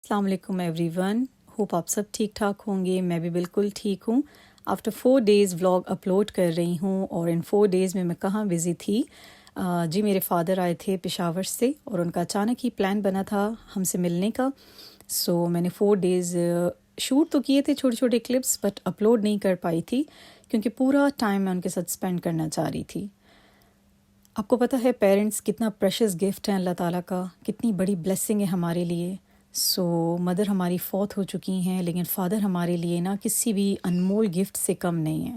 السلام علیکم every one, hope آپ سب ٹھیک ٹھاک ہوں گے. میں بھی بالکل ٹھیک ہوں. آفٹر 4 days ولاگ اپلوڈ کر رہی ہوں. اور ان 4 days میں کہاں بزی تھی. جی میرے فادر آئے تھے پشاور سے اور ان کا اچانک ہی پلان بنا تھا ہم سے ملنے کا. سو میں نے 4 days شوٹ تو کیے تھے چھوٹے چھوٹے کلپس، بٹ اپلوڈ نہیں کر پائی تھی کیونکہ پورا ٹائم میں ان کے ساتھ اسپینڈ کرنا چاہ رہی تھی. آپ کو پتہ ہے پیرنٹس کتنا پریشس گفٹ ہے اللہ تعالیٰ کا، کتنی بڑی بلیسنگ ہے ہمارے لیے. سو مدر ہماری فوت ہو چکی ہیں لیکن فادر ہمارے لیے نا کسی بھی انمول گفٹ سے کم نہیں ہے.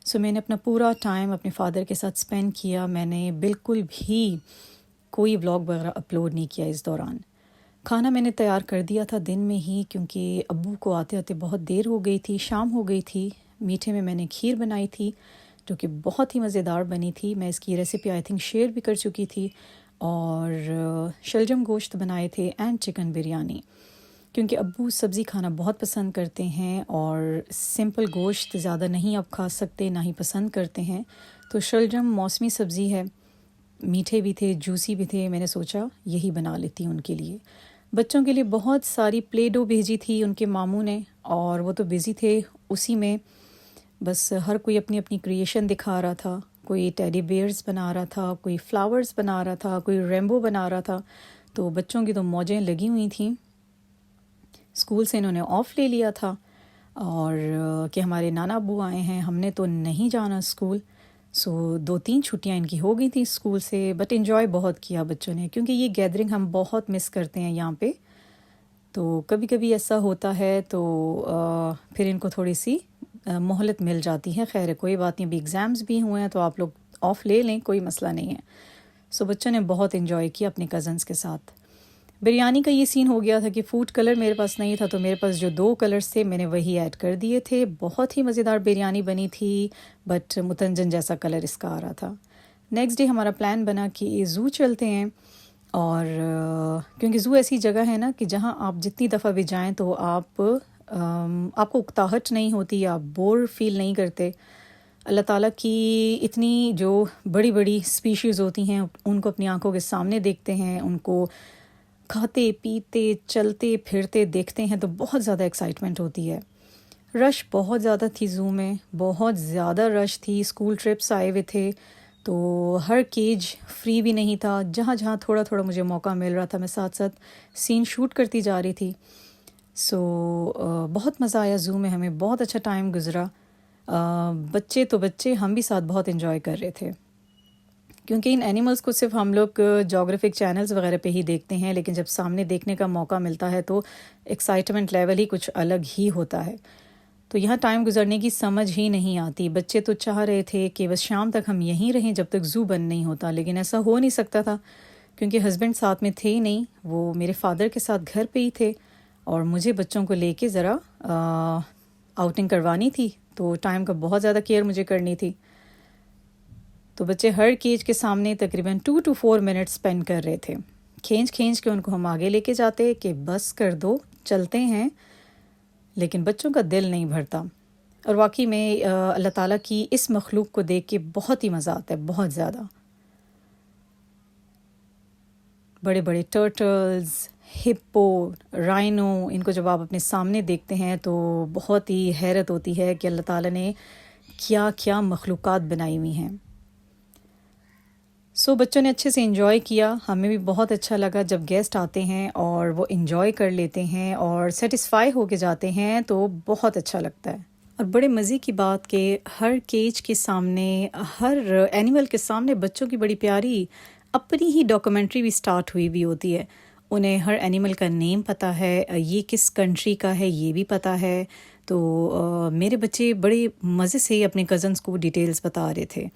سو میں نے اپنا پورا ٹائم اپنے فادر کے ساتھ اسپینڈ کیا. میں نے بالکل بھی کوئی ولاگ وغیرہ اپلوڈ نہیں کیا اس دوران. کھانا میں نے تیار کر دیا تھا دن میں ہی کیونکہ ابو کو آتے آتے بہت دیر ہو گئی تھی، شام ہو گئی تھی. میٹھے میں نے کھیر بنائی تھی جو کہ بہت ہی مزیدار بنی تھی. میں اس کی ریسیپی آئی تھنک شیئر بھی کر چکی تھی. اور شلجم گوشت بنائے تھے اینڈ چکن بریانی کیونکہ ابو سبزی کھانا بہت پسند کرتے ہیں اور سمپل گوشت زیادہ نہیں آپ کھا سکتے، نہ ہی پسند کرتے ہیں. تو شلجم موسمی سبزی ہے، میٹھے بھی تھے، جوسی بھی تھے. میں نے سوچا یہی بنا لیتی ہوں ان کے لیے. بچوں کے لیے بہت ساری پلے ڈو بھیجی تھی ان کے ماموں نے اور وہ تو بزی تھے اسی میں. بس ہر کوئی اپنی اپنی کریشن دکھا رہا تھا. کوئی ٹیڈی بیئرز بنا رہا تھا، کوئی فلاورز بنا رہا تھا، کوئی ریمبو بنا رہا تھا. تو بچوں کی تو موجیں لگی ہوئی تھیں. اسکول سے انہوں نے آف لے لیا تھا اور کہ ہمارے نانا ابو آئے ہیں، ہم نے تو نہیں جانا اسکول. سو 2-3 چھٹیاں ان کی ہو گئی تھیں اسکول سے، بٹ انجوائے بہت کیا بچوں نے کیونکہ یہ گیدرنگ ہم بہت مس کرتے ہیں یہاں پہ. تو کبھی کبھی ایسا ہوتا ہے تو پھر ان کو تھوڑی سی مہلت مل جاتی ہے. خیر کوئی بات نہیں، ابھی ایگزامز بھی ہوئے ہیں تو آپ لوگ آف لے لیں، کوئی مسئلہ نہیں ہے. سو بچوں نے بہت انجوائے کیا اپنے کزنس کے ساتھ. بریانی کا یہ سین ہو گیا تھا کہ فوڈ کلر میرے پاس نہیں تھا تو میرے پاس جو 2 کلرز تھے میں نے وہی ایڈ کر دیے تھے. بہت ہی مزیدار بریانی بنی تھی بٹ متنجن جیسا کلر اس کا آ رہا تھا. نیکسٹ ڈے ہمارا پلان بنا کہ زو چلتے ہیں. اور کیونکہ زو ایسی جگہ ہے نا کہ جہاں آپ جتنی دفعہ بھی جائیں تو آپ کو اکتاہٹ نہیں ہوتی، آپ بور فیل نہیں کرتے. اللہ تعالیٰ کی اتنی جو بڑی بڑی اسپیشیز ہوتی ہیں ان کو اپنی آنکھوں کے سامنے دیکھتے ہیں، ان کو کھاتے پیتے چلتے پھرتے دیکھتے ہیں تو بہت زیادہ ایکسائٹمنٹ ہوتی ہے. رش بہت زیادہ تھی زو میں، بہت زیادہ رش تھی. اسکول ٹرپس آئے ہوئے تھے تو ہر کیج فری بھی نہیں تھا. جہاں جہاں تھوڑا تھوڑا مجھے موقع مل رہا تھا میں ساتھ ساتھ سین شوٹ کرتی جا رہی تھی. سو بہت مزہ آیا زو میں، ہمیں بہت اچھا ٹائم گزرا. بچے تو بچے، ہم بھی ساتھ بہت انجوائے کر رہے تھے کیونکہ ان اینیملز کو صرف ہم لوگ جغرافک چینلز وغیرہ پہ ہی دیکھتے ہیں لیکن جب سامنے دیکھنے کا موقع ملتا ہے تو ایکسائٹمنٹ لیول ہی کچھ الگ ہی ہوتا ہے. تو یہاں ٹائم گزرنے کی سمجھ ہی نہیں آتی. بچے تو چاہ رہے تھے کہ بس شام تک ہم یہیں رہیں جب تک زو بند نہیں ہوتا، لیکن ایسا ہو نہیں سکتا تھا کیونکہ ہسبینڈ ساتھ میں تھے ہی نہیں. وہ میرے فادر کے ساتھ گھر پہ ہی تھے اور مجھے بچوں کو لے کے ذرا آؤٹنگ کروانی تھی تو ٹائم کا بہت زیادہ کیئر مجھے کرنی تھی. تو بچے ہر کیج کے سامنے تقریباً 2 to 4 منٹ اسپینڈ کر رہے تھے. کھینچ کے ان کو ہم آگے لے کے جاتے کہ بس کر دو چلتے ہیں، لیکن بچوں کا دل نہیں بھرتا. اور واقعی میں اللہ تعالیٰ کی اس مخلوق کو دیکھ کے بہت ہی مزہ آتا ہے، بہت زیادہ. بڑے بڑے ٹرٹلز، ہپو، رائنو، ان کو جب آپ اپنے سامنے دیکھتے ہیں تو بہت ہی حیرت ہوتی ہے کہ اللہ تعالیٰ نے کیا کیا مخلوقات بنائی ہوئی ہیں. سو بچوں نے اچھے سے انجوائے کیا. ہمیں بھی بہت اچھا لگا جب گیسٹ آتے ہیں اور وہ انجوائے کر لیتے ہیں اور سیٹسفائی ہو کے جاتے ہیں تو بہت اچھا لگتا ہے. اور بڑے مزے کی بات کہ ہر کیج کے سامنے، ہر اینیمل کے سامنے بچوں کی بڑی پیاری اپنی ہی ڈاکومنٹری بھی سٹارٹ ہوئی بھی ہوتی ہے. انہیں ہر اینیمل کا نیم پتہ ہے، یہ کس کنٹری کا ہے یہ بھی پتہ ہے. تو میرے بچے بڑے مزے سے اپنے کزنس کو ڈیٹیلز بتا رہے تھے.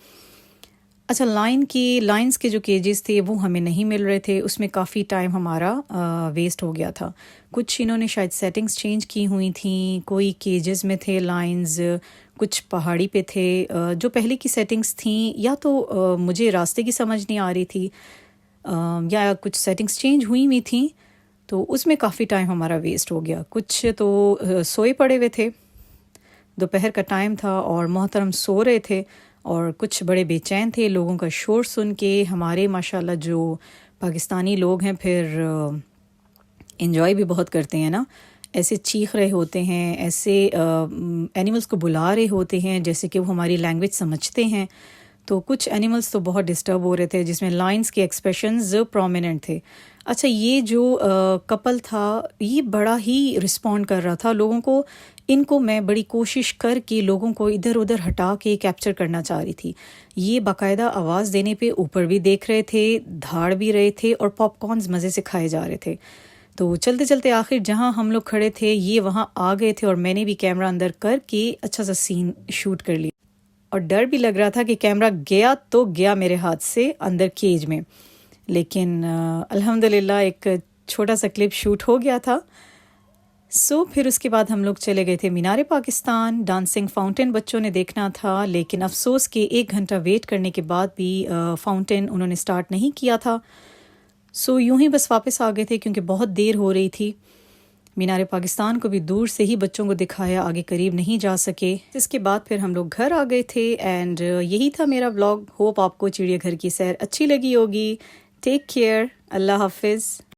اچھا، لائنز کے جو کیجز تھے وہ ہمیں نہیں مل رہے تھے، اس میں کافی ٹائم ہمارا ویسٹ ہو گیا تھا. کچھ انہوں نے شاید سیٹنگز چینج کی ہوئی تھیں، کوئی کیجز میں تھے لائنز، کچھ پہاڑی پہ تھے. جو پہلے کی سیٹنگز تھیں یا تو مجھے راستے کی سمجھ نہیں آ رہی تھی یا کچھ سیٹنگز چینج ہوئی تھیں تو اس میں کافی ٹائم ہمارا ویسٹ ہو گیا. کچھ تو سوئے پڑے ہوئے تھے، دوپہر کا ٹائم تھا اور محترم سو رہے تھے، اور کچھ بڑے بے چین تھے لوگوں کا شور سن کے. ہمارے ماشاءاللہ جو پاکستانی لوگ ہیں پھر انجوائے بھی بہت کرتے ہیں نا، ایسے چیخ رہے ہوتے ہیں، ایسے اینیملس کو بلا رہے ہوتے ہیں جیسے کہ وہ ہماری لینگویج سمجھتے ہیں. تو کچھ اینیملس تو بہت ڈسٹرب ہو رہے تھے جس میں لائنس کے ایکسپریشنز پرومیننٹ تھے. اچھا یہ جو کپل تھا یہ بڑا ہی رسپونڈ کر رہا تھا لوگوں کو. ان کو میں بڑی کوشش کر کے لوگوں کو ادھر ادھر ہٹا کے کیپچر کرنا چاہ رہی تھی. یہ باقاعدہ آواز دینے پہ اوپر بھی دیکھ رہے تھے، دھاڑ بھی رہے تھے، اور پاپ کارنز مزے سے کھائے جا رہے تھے. تو چلتے چلتے آخر جہاں ہم لوگ کھڑے تھے یہ وہاں آ گئے تھے، اور میں نے بھی کیمرہ اندر کر کے اچھا سا سین شوٹ کر لیا. اور ڈر بھی لگ رہا تھا کہ کیمرہ گیا تو گیا میرے ہاتھ سے اندر کیج میں، لیکن الحمدللہ ایک چھوٹا سا کلپ شوٹ ہو گیا تھا. پھر اس کے بعد ہم لوگ چلے گئے تھے مینار پاکستان. ڈانسنگ فاؤنٹین بچوں نے دیکھنا تھا، لیکن افسوس کہ 1 گھنٹہ ویٹ کرنے کے بعد بھی فاؤنٹین انہوں نے سٹارٹ نہیں کیا تھا. یوں ہی بس واپس آ گئے تھے کیونکہ بہت دیر ہو رہی تھی. مینار پاکستان کو بھی دور سے ہی بچوں کو دکھایا، آگے قریب نہیں جا سکے. اس کے بعد پھر ہم لوگ گھر آ گئے تھے. اینڈ یہی تھا میرا ولاگ. ہوپ آپ کو چڑیا گھر کی سیر اچھی لگی ہوگی. Take care. اللہ حافظ.